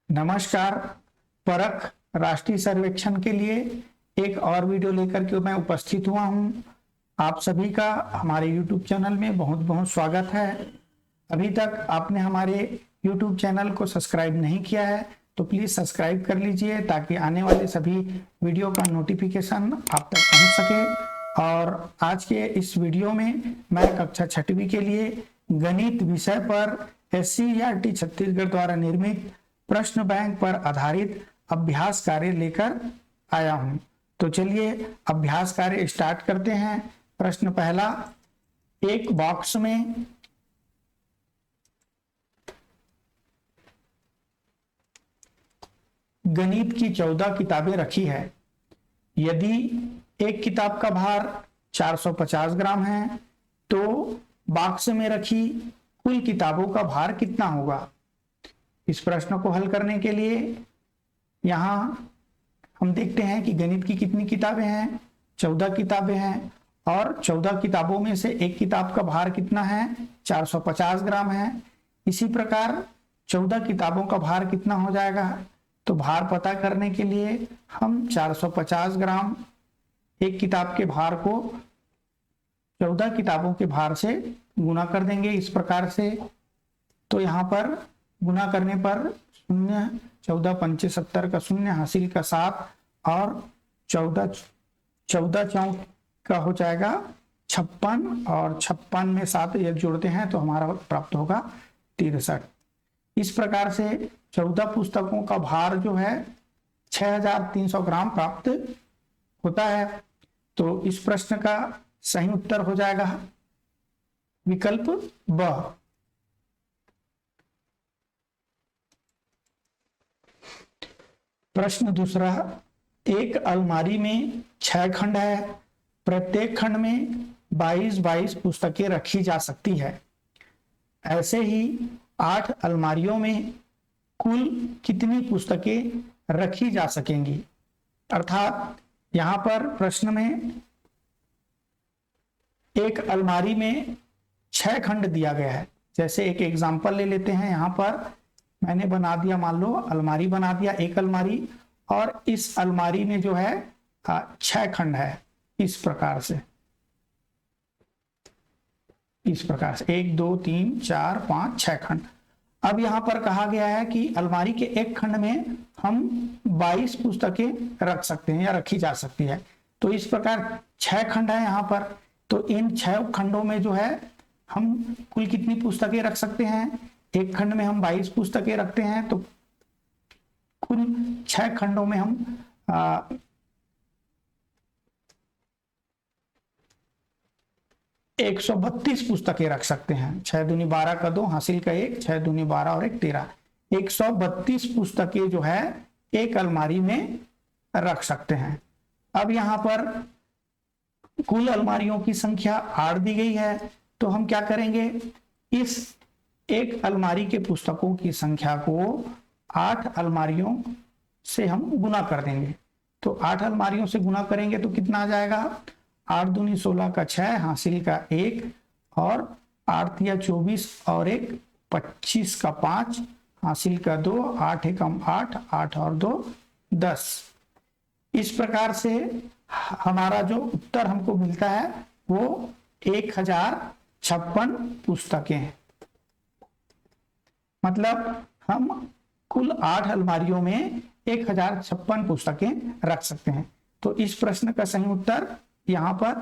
नमस्कार। परख राष्ट्रीय सर्वेक्षण के लिए एक और वीडियो लेकर के मैं उपस्थित हुआ हूं। आप सभी का हमारे YouTube चैनल में बहुत बहुत स्वागत है। अभी तक आपने हमारे YouTube चैनल को सब्सक्राइब नहीं किया है तो प्लीज़ सब्सक्राइब कर लीजिए ताकि आने वाले सभी वीडियो का नोटिफिकेशन आप तक पहुंच सके। और आज के इस वीडियो में मैं कक्षा 6वीं के लिए गणित विषय पर SCERT छत्तीसगढ़ द्वारा निर्मित प्रश्न बैंक पर आधारित अभ्यास कार्य लेकर आया हूं। तो चलिए अभ्यास कार्य स्टार्ट करते हैं। प्रश्न पहला, एक बॉक्स में गणित की 14 किताबें रखी है। यदि एक किताब का भार 450 ग्राम है तो बॉक्स में रखी कुल किताबों का भार कितना होगा। इस प्रश्न को हल करने के लिए यहां हम देखते हैं कि गणित की कितनी किताबें हैं, 14 किताबें हैं और 14 किताबों में से एक किताब का भार कितना है, 450 ग्राम है। इसी प्रकार 14 किताबों का भार कितना हो जाएगा, तो भार पता करने के लिए हम 450 ग्राम एक किताब के भार को 14 किताबों के भार से गुना कर देंगे इस प्रकार से। तो यहाँ पर गुना करने पर 0, 14 पंचे 70 का 0, हासिल का 7 और 14 चौक का हो जाएगा 56 और 56 में 7 एक जोड़ते हैं तो हमारा प्राप्त होगा 63। इस प्रकार से 14 पुस्तकों का भार जो है 6300 ग्राम प्राप्त होता है। तो इस प्रश्न का सही उत्तर हो जाएगा विकल्प ब। प्रश्न दूसरा, एक अलमारी में 6 खंड है। प्रत्येक खंड में 22 पुस्तकें रखी जा सकती है। ऐसे ही 8 अलमारियों में कुल कितनी पुस्तकें रखी जा सकेंगी। अर्थात यहां पर प्रश्न में एक अलमारी में 6 खंड दिया गया है। जैसे एक एग्जांपल ले लेते हैं। यहां पर मैंने बना दिया, मान लो अलमारी बना दिया, एक अलमारी, और इस अलमारी में जो है 6 खंड है। इस प्रकार से 1 2 3 4 5 6 खंड। अब यहां पर कहा गया है कि अलमारी के एक खंड में हम 22 पुस्तकें रख सकते हैं या रखी जा सकती है। तो इस प्रकार 6 खंड है यहां पर। तो इन 6 खंडों में जो है हम कुल कितनी पुस्तकें रख सकते हैं। एक खंड में हम 22 पुस्तकें रखते हैं तो कुल 6 खंडों में हम 132 पुस्तकें रख सकते हैं। 6 दूनी 12 का 2, हासिल का 1, 6 दूनी 12 और 1 13। 132 पुस्तकें जो है एक अलमारी में रख सकते हैं। अब यहां पर कुल अलमारियों की संख्या 8 दी गई है तो हम क्या करेंगे, इस एक अलमारी के पुस्तकों की संख्या को 8 अलमारियों से हम गुना कर देंगे। तो 8 अलमारियों से गुना करेंगे तो कितना आ जाएगा, 8 दूनी 16 का 6, हासिल का 1 और 8 तिया 24 और 1 25 का 5, हासिल का 2, 8 एकम 8, 8 और 2 10। इस प्रकार से हमारा जो उत्तर हमको मिलता है वो 1056 पुस्तकें हैं। मतलब हम कुल 8 अलमारियों में 1056 पुस्तकें रख सकते हैं। तो इस प्रश्न का सही उत्तर यहां पर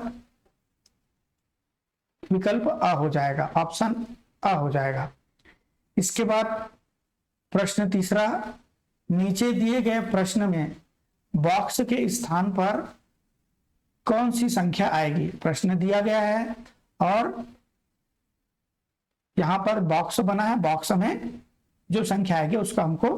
विकल्प अ हो जाएगा, ऑप्शन अ हो जाएगा। इसके बाद प्रश्न तीसरा, नीचे दिए गए प्रश्न में बॉक्स के स्थान पर कौन सी संख्या आएगी। प्रश्न दिया गया है और यहां पर बॉक्स बना है, बॉक्स में जो संख्या आएगी उसका हमको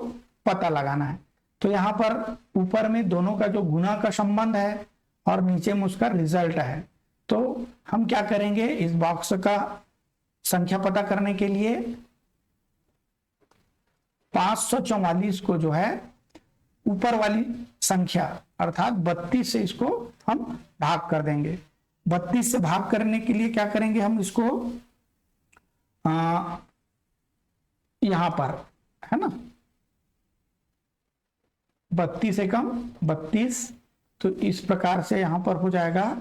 पता लगाना है। तो यहां पर ऊपर में दोनों का जो गुना का संबंध है और नीचे में उसका रिजल्ट है। तो हम क्या करेंगे, इस बॉक्स का संख्या पता करने के लिए 544 को जो है ऊपर वाली संख्या अर्थात 32 से इसको हम भाग कर देंगे। 32 से भाग करने के लिए क्या करेंगे, हम इसको यहां पर है ना, 32 से कम 32, तो इस प्रकार से यहाँ पर हो जाएगा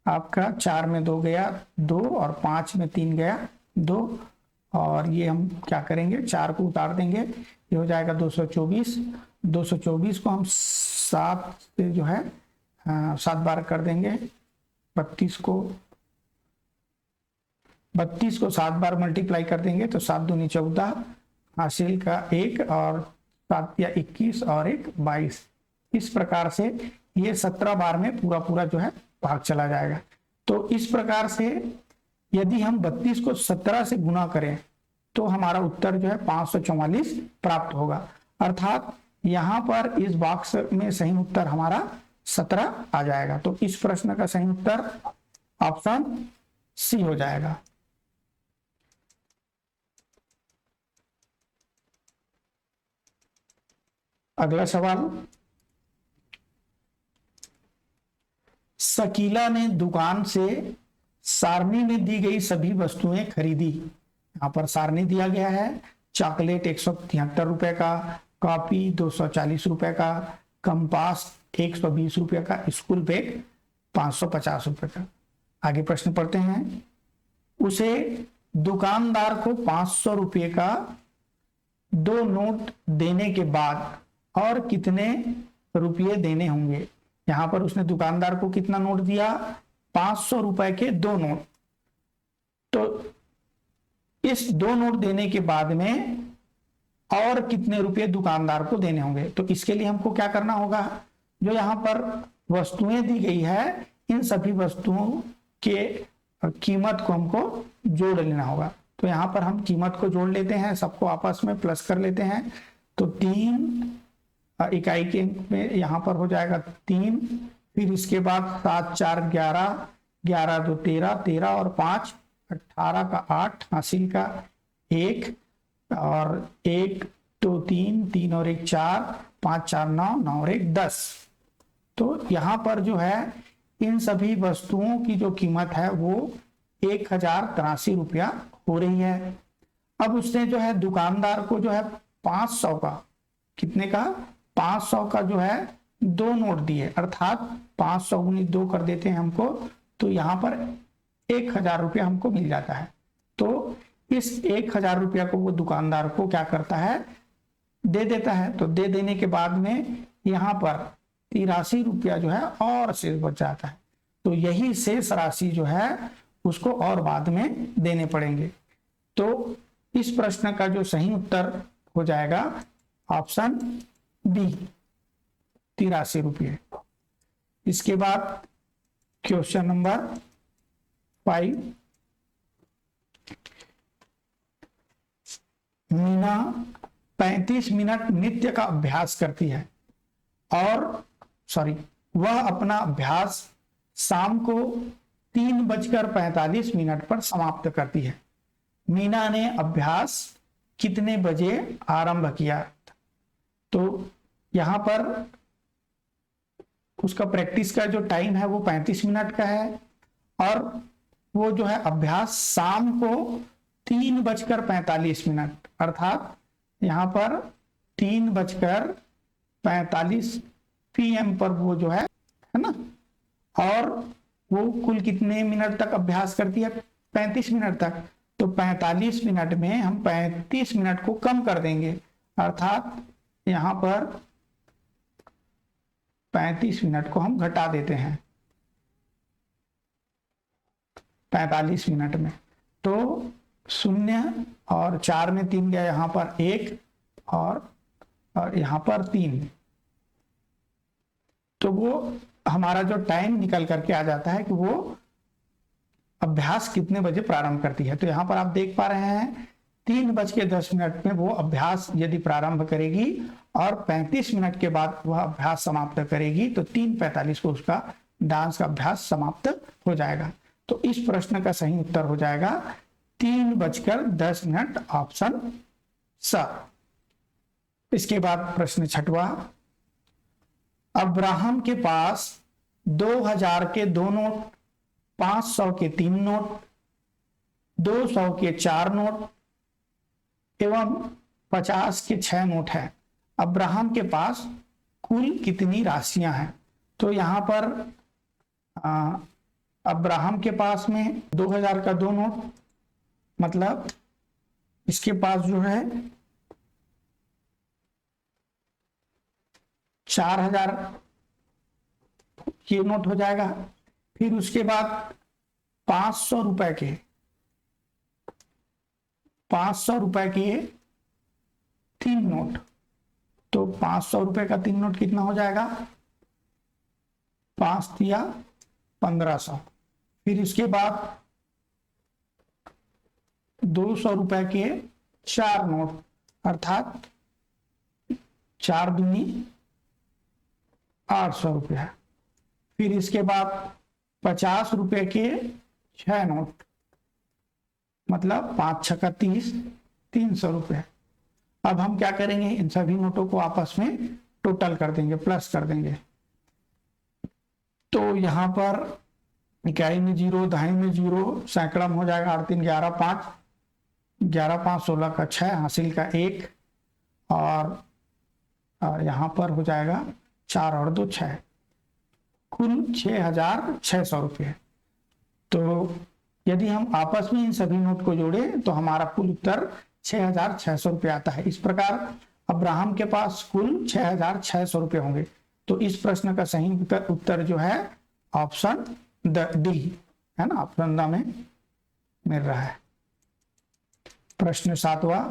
आपका 4 में 2 गया 2 और 5 में 3 गया 2, और ये हम क्या करेंगे 4 को उतार देंगे, ये हो जाएगा 224। 224 को हम 7 से जो है 7 बार कर देंगे, 32 को 7 बार मल्टीप्लाई कर देंगे तो 7 दूनी 14, हासिल का 1 और 7 या 21 और 1 22। इस प्रकार से ये 17 बार में पूरा पूरा जो है भाग चला जाएगा। तो इस प्रकार से यदि हम 32 को 17 से गुना करें तो हमारा उत्तर जो है 544 प्राप्त होगा। अर्थात यहाँ पर इस बॉक्स में सही उत्तर हमारा 17 आ जाएगा। तो इस प्रश्न का सही उत्तर ऑप्शन सी हो जाएगा। अगला सवाल, शकीला ने दुकान से सारणी में दी गई सभी वस्तुएं खरीदी। यहाँ पर सारणी दिया गया है, चॉकलेट 173 रुपए का, कॉपी 240 रुपए का, कंपास 120 रुपए का, स्कूल बैग 550 रुपए का। आगे प्रश्न पढ़ते हैं। उसे दुकानदार को 500 रुपए का 2 नोट देने के बाद और कितने रुपये देने होंगे। यहां पर उसने दुकानदार को कितना नोट दिया, 500 रुपए के 2 नोट। तो इस 2 नोट देने के बाद में और कितने रुपए दुकानदार को देने होंगे। तो इसके लिए हमको क्या करना होगा, जो यहाँ पर वस्तुएं दी गई है इन सभी वस्तुओं के कीमत को हमको जोड़ लेना होगा। तो यहाँ पर हम कीमत को जोड़ लेते हैं, सबको आपस में प्लस कर लेते हैं। तो 3 इकाई के में यहाँ पर हो जाएगा 3, फिर इसके बाद 7 4 11, 11 2 13, 13 और 5 18 का 8, हासिल का 1 और 1 2 3, 3 और 1 4, 5 4 9, 9 और 1 10। तो यहाँ पर जो है इन सभी वस्तुओं की जो कीमत है वो 1083 रुपया हो रही है। अब उसने जो है दुकानदार को जो है 500 का, कितने का, 500 का जो है 2 नोट दिए, अर्थात 500 गुनी 2 कर देते हैं हमको, तो यहाँ पर 1000 रुपया हमको मिल जाता है। तो इस 1000 रुपया को वो दुकानदार को क्या करता है, दे देता है। तो दे देने के बाद में यहाँ पर 83 रुपया जो है और शेष बच जाता है। तो यही शेष राशि जो है उसको और बाद में देने पड़ेंगे। तो इस प्रश्न का जो सही उत्तर हो जाएगा ऑप्शन बी, 83 रुपये। इसके बाद क्वेश्चन नंबर 5, मीना 35 मिनट नृत्य का अभ्यास करती है और वह अपना अभ्यास शाम को 3:45 पर समाप्त करती है। मीना ने अभ्यास कितने बजे आरंभ किया। तो यहां पर उसका प्रैक्टिस का जो टाइम है वो 35 मिनट का है और वो जो है अभ्यास शाम को 3:45, अर्थात यहां पर 3:45 PM पर वो जो है ना, और वो कुल कितने मिनट तक अभ्यास करती है, 35 मिनट तक। तो 45 मिनट में हम 35 मिनट को कम कर देंगे, अर्थात यहां पर 35 मिनट को हम घटा देते हैं 45 मिनट में। तो 0 और 4 में 3 गया, यहाँ पर 1 और यहाँ पर 3। तो वो हमारा जो टाइम निकल करके आ जाता है कि वो अभ्यास कितने बजे प्रारंभ करती है। तो यहाँ पर आप देख पा रहे हैं 3:10 में वो अभ्यास यदि प्रारंभ करेगी और 35 मिनट के बाद वह अभ्यास समाप्त करेगी तो 3:45 को उसका डांस का अभ्यास समाप्त हो जाएगा। तो इस प्रश्न का सही उत्तर हो जाएगा 3:10, ऑप्शन स। इसके बाद प्रश्न 6वां, अब्राहम के पास 2000 के 2 नोट, 500 के 3 नोट, 200 के 4 नोट एवं 50 के 6 नोट है। अब्राहम के पास कुल कितनी राशियां हैं। तो यहाँ पर अब्राहम के पास में 2000 का 2 नोट, मतलब इसके पास जो है 4000 ये नोट हो जाएगा। फिर उसके बाद 500 रुपए के 3 नोट। तो 500 रुपए का 3 नोट कितना हो जाएगा, 5 दिया 1500। फिर इसके बाद 200 रुपए के 4 नोट, अर्थात 4 दूनी 800 रुपया। फिर इसके बाद 50 रुपए के 6 नोट, मतलब 5 छक्का 30, 300 रुपये। अब हम क्या करेंगे, इन सभी नोटों को आपस में टोटल कर देंगे, प्लस कर देंगे। तो यहाँ पर इकाई में 0, दहाई में 0, सैकड़ा में हो जाएगा 8 3 11 5, 11 5 16 का 6, हासिल का 1, और यहाँ पर हो जाएगा 4 और 2 6, कुल 6600 रुपये। तो यदि हम आपस में इन सभी नोट को जोड़े तो हमारा कुल उत्तर 6600 रुपये आता है। इस प्रकार अब्राहम के पास कुल 6600 रुपये होंगे। तो इस प्रश्न का सही उत्तर जो है ऑप्शन डी है ना, ऑप्शन द में मिल रहा है। प्रश्न 7वां,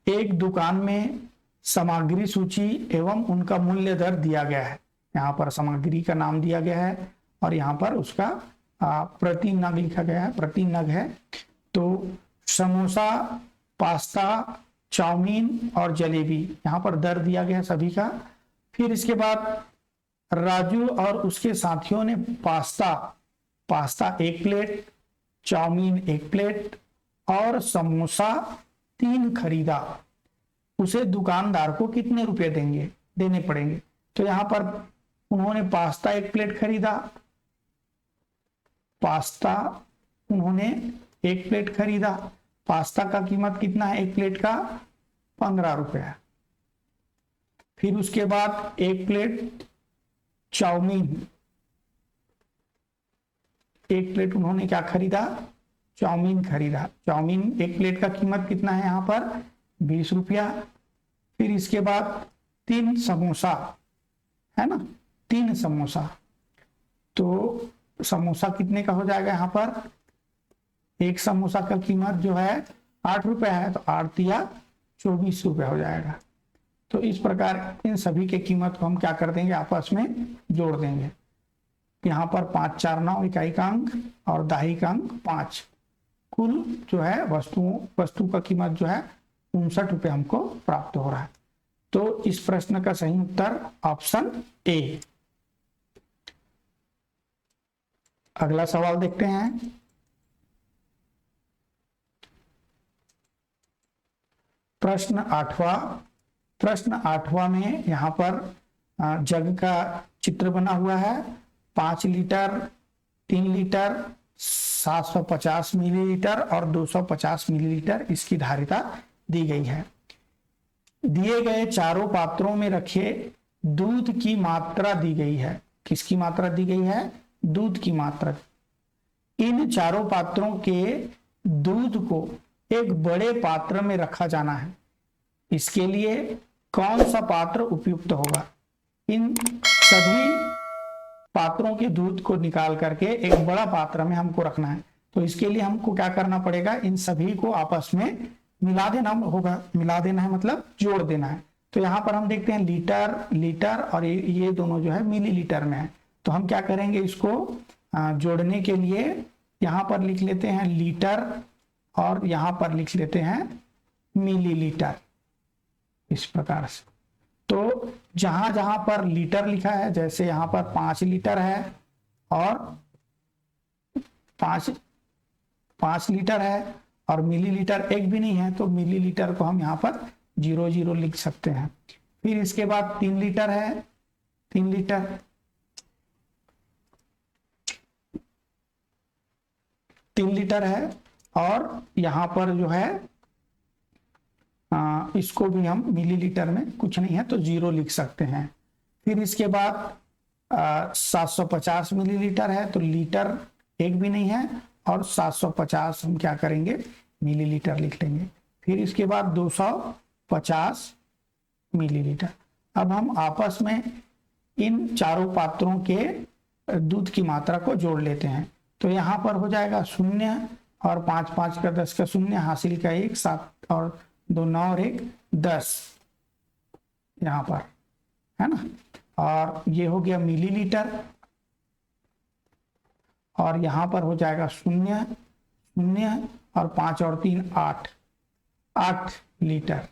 एक दुकान में सामग्री सूची एवं उनका मूल्य दर दिया गया है। यहाँ पर सामग्री का नाम दिया गया है और यहाँ पर उसका प्रति नग लिखा गया है, प्रति नग है। तो समोसा, पास्ता, चाउमीन और जलेबी, यहाँ पर दर दिया गया है सभी का। फिर इसके बाद राजू और उसके साथियों ने पास्ता 1 प्लेट, चाउमीन 1 प्लेट और समोसा 3 खरीदा। उसे दुकानदार को कितने रुपए देने पड़ेंगे। तो यहाँ पर उन्होंने पास्ता 1 प्लेट खरीदा, पास्ता का कीमत कितना है 1 प्लेट का, 15 रुपया। फिर उसके बाद 1 प्लेट चाउमीन, 1 प्लेट उन्होंने क्या खरीदा, चाउमीन खरीदा। चाउमीन 1 प्लेट का कीमत कितना है यहाँ पर, 20 रुपया। फिर इसके बाद 3 समोसा है ना, 3 समोसा। तो समोसा कितने का हो जाएगा, यहाँ पर 1 समोसा का कीमत जो है 8 रुपया है, तो 8 दिया 24 रुपया हो जाएगा। तो इस प्रकार इन सभी के कीमत को हम क्या कर देंगे, आपस में जोड़ देंगे। यहाँ पर 5 4 9 इकाई का अंक और दहाई का अंक 5, कुल जो है वस्तु का कीमत जो है 59 रुपये हमको प्राप्त हो रहा है। तो इस प्रश्न का सही उत्तर ऑप्शन ए। अगला सवाल देखते हैं। प्रश्न 8वां में यहाँ पर जग का चित्र बना हुआ है। 5 लीटर, 3 लीटर, 750 मिलीलीटर और 250 मिलीलीटर इसकी धारिता दी गई है। दिए गए चारों पात्रों में रखे दूध की मात्रा दी गई है। किसकी मात्रा दी गई है, दूध की मात्रा। इन चारों पात्रों के दूध को एक बड़े पात्र में रखा जाना है। इसके लिए कौन सा पात्र उपयुक्त होगा। इन सभी पात्रों के दूध को निकाल करके एक बड़ा पात्र में हमको रखना है। तो इसके लिए हमको क्या करना पड़ेगा, इन सभी को आपस में मिला देना होगा। मिला देना है मतलब जोड़ देना है। तो यहाँ पर हम देखते हैं लीटर और ये दोनों जो है मिलीलीटर में है। तो हम क्या करेंगे, इसको जोड़ने के लिए यहाँ पर लिख लेते हैं लीटर और यहाँ पर लिख लेते हैं मिलीलीटर, इस प्रकार से। तो जहां जहां पर लीटर लिखा है, जैसे यहाँ पर 5 लीटर है और 5 लीटर है और मिलीलीटर एक भी नहीं है, तो मिलीलीटर को हम यहाँ पर 00 लिख सकते हैं। फिर इसके बाद 3 लीटर है, 3 लीटर है और यहाँ पर जो है इसको भी हम मिलीलीटर में कुछ नहीं है तो 0 लिख सकते हैं। फिर इसके बाद 750 मिलीलीटर है तो लीटर एक भी नहीं है, और 750 हम क्या करेंगे मिलीलीटर लिख लेंगे। फिर इसके बाद 250 मिलीलीटर। अब हम आपस में इन चारों पात्रों के दूध की मात्रा को जोड़ लेते हैं। तो यहाँ पर हो जाएगा 0 और 5 5 का 10 का 0, हासिल का 1, 7 और 2 9 और 1 10 यहाँ पर, है ना। और ये हो गया मिलीलीटर, और यहाँ पर हो जाएगा 0 0 और 5 और 3 8 8 लीटर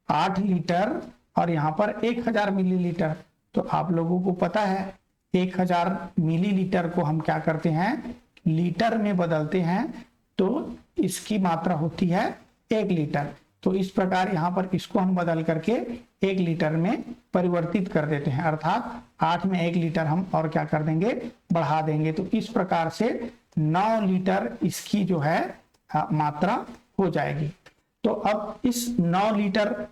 8 लीटर। और यहाँ पर 1000 मिलीलीटर। तो आप लोगों को पता है 1000 मिलीलीटर को हम क्या करते हैं लीटर में बदलते हैं, तो इसकी मात्रा होती है 1 लीटर। तो इस प्रकार यहाँ पर इसको हम बदल करके 1 लीटर में परिवर्तित कर देते हैं, अर्थात 8 में 1 लीटर हम और क्या कर देंगे बढ़ा देंगे। तो इस प्रकार से 9 लीटर इसकी जो है मात्रा हो जाएगी। तो अब इस 9 लीटर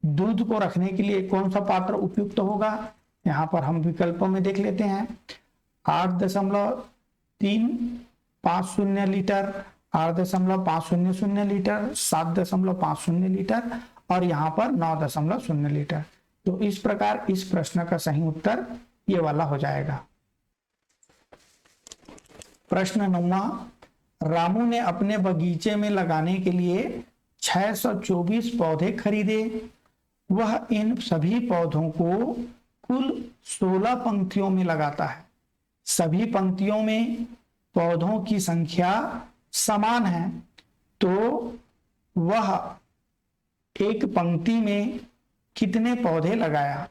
दूध को रखने के लिए कौन सा पात्र उपयुक्त होगा, यहाँ पर हम विकल्पों में देख लेते हैं। 8.350 लीटर, 8.500 लीटर, 7.50 लीटर और यहाँ पर 9.0 लीटर। तो इस प्रकार इस प्रश्न का सही उत्तर ये वाला हो जाएगा। प्रश्न 9वां, रामू ने अपने बगीचे में लगाने के लिए 624 पौधे खरीदे। वह इन सभी पौधों को कुल 16 पंक्तियों में लगाता है। सभी पंक्तियों में पौधों की संख्या समान है, तो वह एक पंक्ति में कितने पौधे लगाया।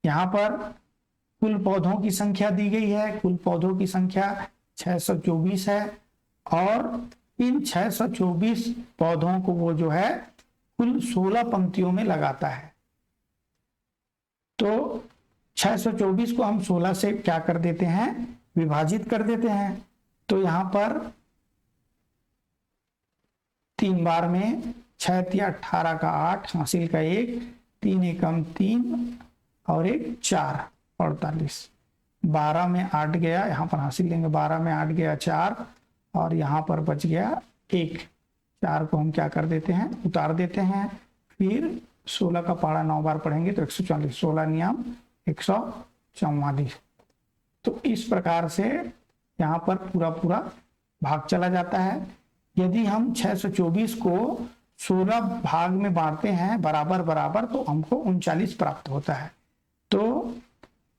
यहाँ पर कुल पौधों की संख्या दी गई है, कुल पौधों की संख्या 624 है, और इन 624 पौधों को वो जो है कुल 16 पंक्तियों में लगाता है। तो 624 को हम 16 से क्या कर देते हैं विभाजित कर देते हैं। तो यहां पर 3 बार में 6 × 18 का 8, हासिल का 1, 3 एकम 3 और 1 4 48। 12 में 8 गया, यहाँ पर हासिल लेंगे 12 में 8 गया 4, और यहाँ पर बच गया 1। 4 को हम क्या कर देते हैं उतार देते हैं। फिर 16 का पारा 9 बार पढ़ेंगे तो 144, 16 नियम 144। तो इस प्रकार से यहाँ पर पूरा भाग चला जाता है। यदि हम 624 को 16 भाग में बांटते हैं बराबर बराबर, तो हमको 39 प्राप्त होता है। तो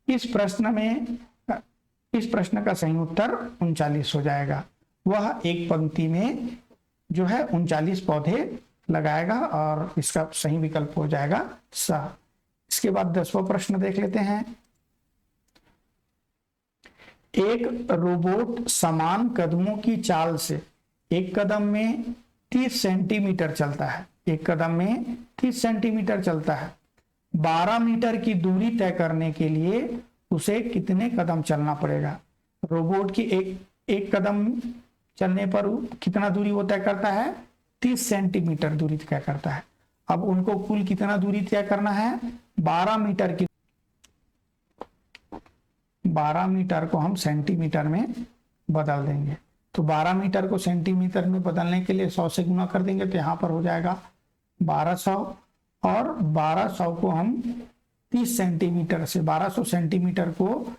इस प्रश्न का सही उत्तर 39 हो जाएगा। वह एक पंक्ति में जो है 39 पौधे लगाएगा, और इसका सही विकल्प हो जाएगा सा। इसके बाद 10वां प्रश्न देख लेते हैं। एक रोबोट समान कदमों की चाल से एक कदम में 30 सेंटीमीटर चलता है। एक कदम में 30 सेंटीमीटर चलता है। 12 मीटर की दूरी तय करने के लिए उसे कितने कदम चलना पड़ेगा। रोबोट की एक कदम चलने पर कितना दूरी वो तय करता है 30 सेंटीमीटर दूरी तय करता है। अब उनको कुल कितना दूरी तय करना है 12 मीटर की। 12 मीटर को हम सेंटीमीटर में बदल देंगे। तो 12 मीटर को सेंटीमीटर में बदलने के लिए 100 से गुना कर देंगे, तो यहाँ पर हो जाएगा 1200, और 1200 को हम 30 सेंटीमीटर से 1200 सेंटीमीटर को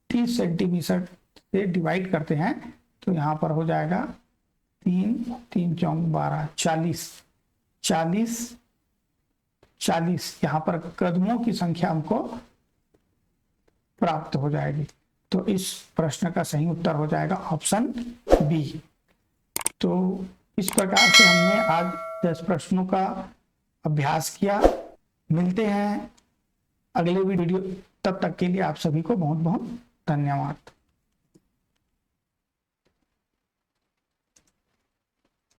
30 सेंटीमीटर से डिवाइड करते हैं, तो यहाँ पर हो जाएगा 3 3 4 12 40 यहाँ पर कदमों की संख्या हमको प्राप्त हो जाएगी। तो इस प्रश्न का सही उत्तर हो जाएगा ऑप्शन बी। तो इस प्रकार से हमने आज 10 प्रश्नों का अभ्यास किया। मिलते हैं अगले वीडियो, तब तक के लिए आप सभी को बहुत बहुत धन्यवाद।